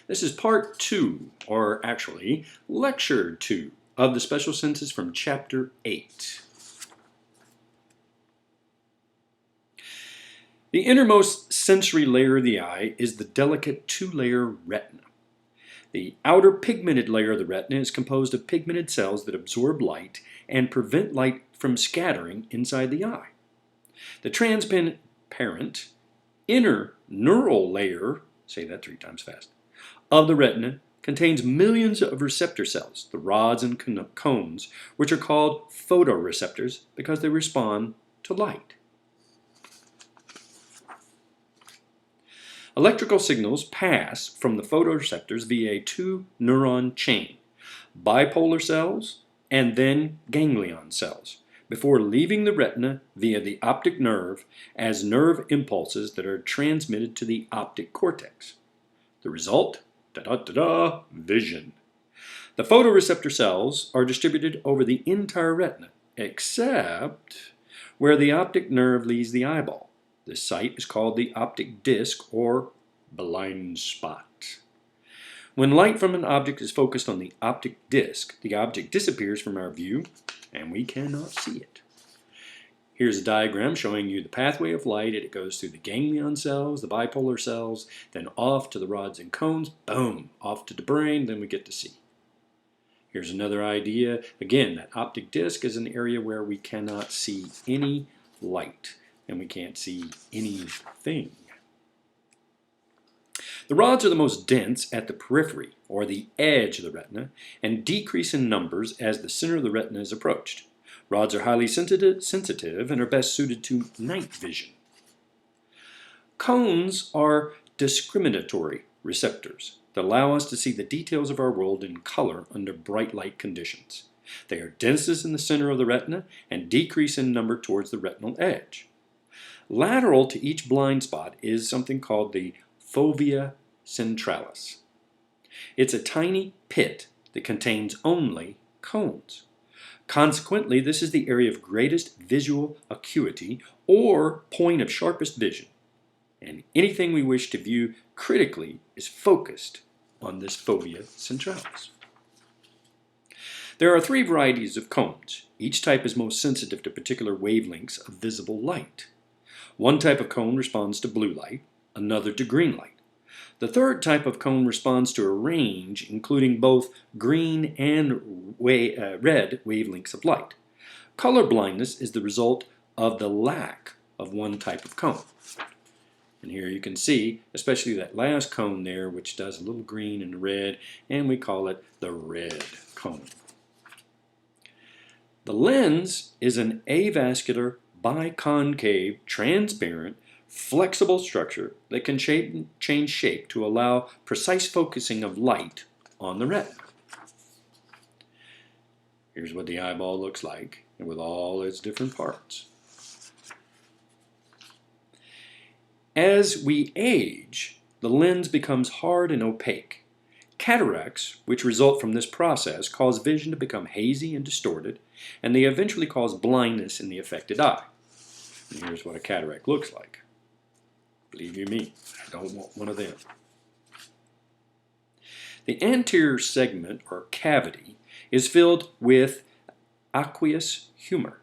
This is part 2, or actually, lecture 2 of the special senses from chapter 8. The innermost sensory layer of the eye is the delicate two-layer retina. The outer pigmented layer of the retina is composed of pigmented cells that absorb light and prevent light from scattering inside the eye. The transparent inner neural layer, say that 3 times fast, of the retina contains millions of receptor cells, the rods and cones, which are called photoreceptors because they respond to light. Electrical signals pass from the photoreceptors via a 2-neuron chain, bipolar cells and then ganglion cells, before leaving the retina via the optic nerve as nerve impulses that are transmitted to the optic cortex. The result? Vision. The photoreceptor cells are distributed over the entire retina, except where the optic nerve leaves the eyeball. This site is called the optic disc or blind spot. When light from an object is focused on the optic disc, the object disappears from our view and we cannot see it. Here's a diagram showing you the pathway of light. It goes through the ganglion cells, the bipolar cells, then off to the rods and cones, boom, off to the brain, then we get to see. Here's another idea. Again, that optic disc is an area where we cannot see any light and we can't see anything. The rods are the most dense at the periphery, or the edge of the retina, and decrease in numbers as the center of the retina is approached. Rods are highly sensitive and are best suited to night vision. Cones are discriminatory receptors that allow us to see the details of our world in color under bright light conditions. They are densest in the center of the retina and decrease in number towards the retinal edge. Lateral to each blind spot is something called the fovea centralis. It's a tiny pit that contains only cones. Consequently, this is the area of greatest visual acuity or point of sharpest vision. And anything we wish to view critically is focused on this fovea centralis. There are 3 varieties of cones. Each type is most sensitive to particular wavelengths of visible light. One type of cone responds to blue light, another to green light. The third type of cone responds to a range including both green and red wavelengths of light. Color blindness is the result of the lack of one type of cone. And here you can see, especially that last cone there, which does a little green and red, and we call it the red cone. The lens is an avascular, biconcave, transparent, flexible structure that can change shape to allow precise focusing of light on the retina. Here's what the eyeball looks like with all its different parts. As we age, the lens becomes hard and opaque. Cataracts, which result from this process, cause vision to become hazy and distorted, and they eventually cause blindness in the affected eye. And here's what a cataract looks like. Believe you me, I don't want one of them. The anterior segment, or cavity, is filled with aqueous humor.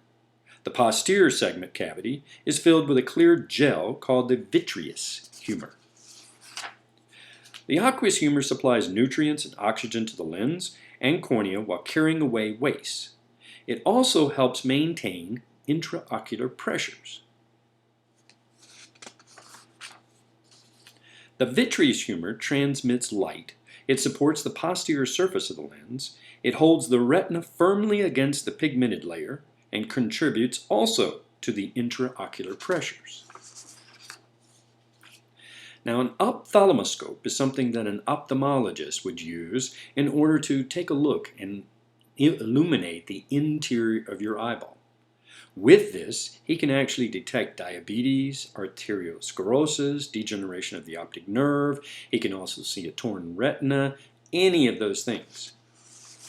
The posterior segment cavity is filled with a clear gel called the vitreous humor. The aqueous humor supplies nutrients and oxygen to the lens and cornea while carrying away waste. It also helps maintain intraocular pressures. The vitreous humor transmits light. It supports the posterior surface of the lens. It holds the retina firmly against the pigmented layer and contributes also to the intraocular pressures. Now, an ophthalmoscope is something that an ophthalmologist would use in order to take a look and illuminate the interior of your eyeball. With this, he can actually detect diabetes, arteriosclerosis, degeneration of the optic nerve. He can also see a torn retina, any of those things.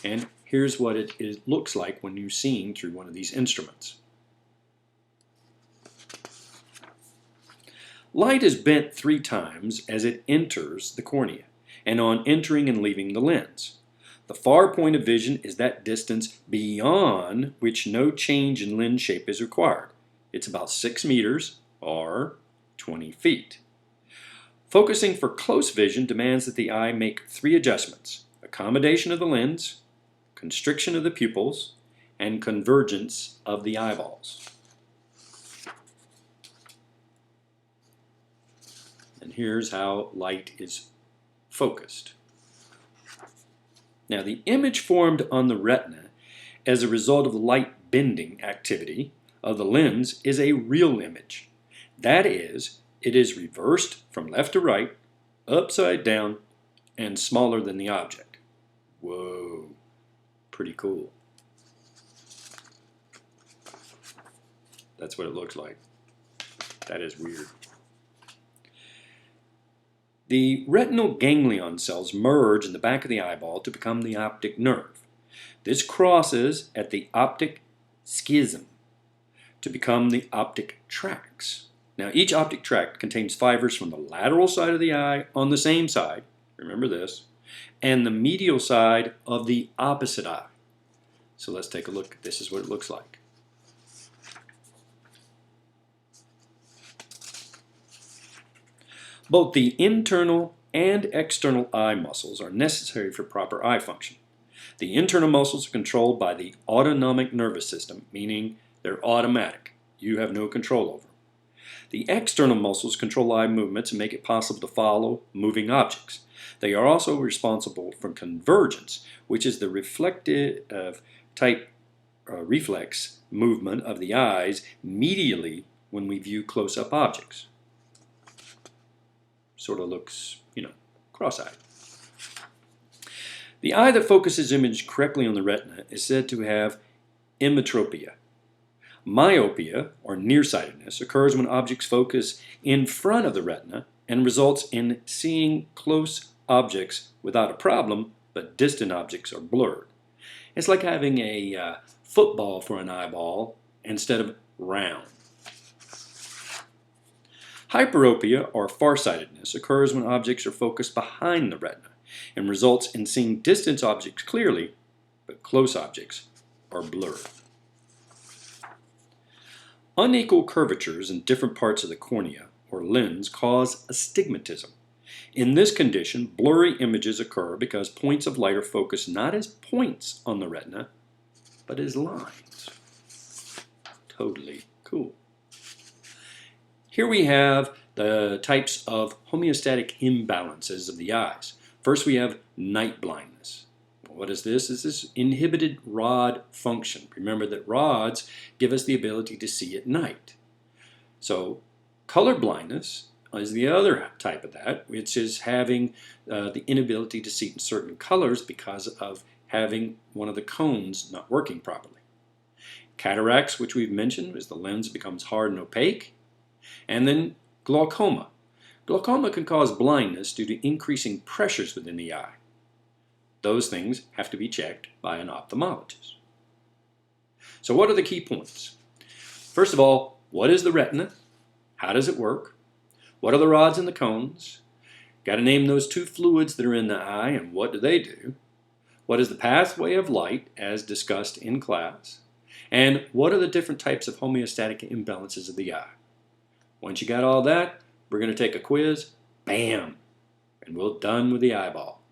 And here's what it looks like when you're seeing through one of these instruments. Light is bent 3 times as it enters the cornea, and on entering and leaving the lens. The far point of vision is that distance beyond which no change in lens shape is required. It's about 6 meters, or 20 feet. Focusing for close vision demands that the eye make 3 adjustments: accommodation of the lens, constriction of the pupils, and convergence of the eyeballs. And here's how light is focused. Now, the image formed on the retina as a result of the light bending activity of the lens is a real image. That is, it is reversed from left to right, upside down, and smaller than the object. Whoa, pretty cool. That's what it looks like. That is weird. The retinal ganglion cells merge in the back of the eyeball to become the optic nerve. This crosses at the optic schism to become the optic tracts. Now, each optic tract contains fibers from the lateral side of the eye on the same side, remember this, and the medial side of the opposite eye. So let's take a look. This is what it looks like. Both the internal and external eye muscles are necessary for proper eye function. The internal muscles are controlled by the autonomic nervous system, meaning they're automatic. You have no control over them. The external muscles control eye movements and make it possible to follow moving objects. They are also responsible for convergence, which is the reflective type reflex movement of the eyes medially when we view close-up objects. Sort of looks, cross-eyed. The eye that focuses image correctly on the retina is said to have emmetropia. Myopia, or nearsightedness, occurs when objects focus in front of the retina and results in seeing close objects without a problem, but distant objects are blurred. It's like having a football for an eyeball instead of round. Hyperopia, or farsightedness, occurs when objects are focused behind the retina and results in seeing distant objects clearly, but close objects are blurred. Unequal curvatures in different parts of the cornea, or lens, cause astigmatism. In this condition, blurry images occur because points of light are focused not as points on the retina, but as lines. Totally cool. Here we have the types of homeostatic imbalances of the eyes. First, we have night blindness. What is this? This is inhibited rod function. Remember that rods give us the ability to see at night. So, color blindness is the other type of that, which is having the inability to see in certain colors because of having one of the cones not working properly. Cataracts, which we've mentioned, is the lens becomes hard and opaque. And then glaucoma. Glaucoma can cause blindness due to increasing pressures within the eye. Those things have to be checked by an ophthalmologist. So what are the key points? First of all, what is the retina? How does it work? What are the rods and the cones? Got to name those 2 fluids that are in the eye, and what do they do? What is the pathway of light, as discussed in class? And what are the different types of homeostatic imbalances of the eye? Once you got all that, we're going to take a quiz, bam, and we're done with the eyeball.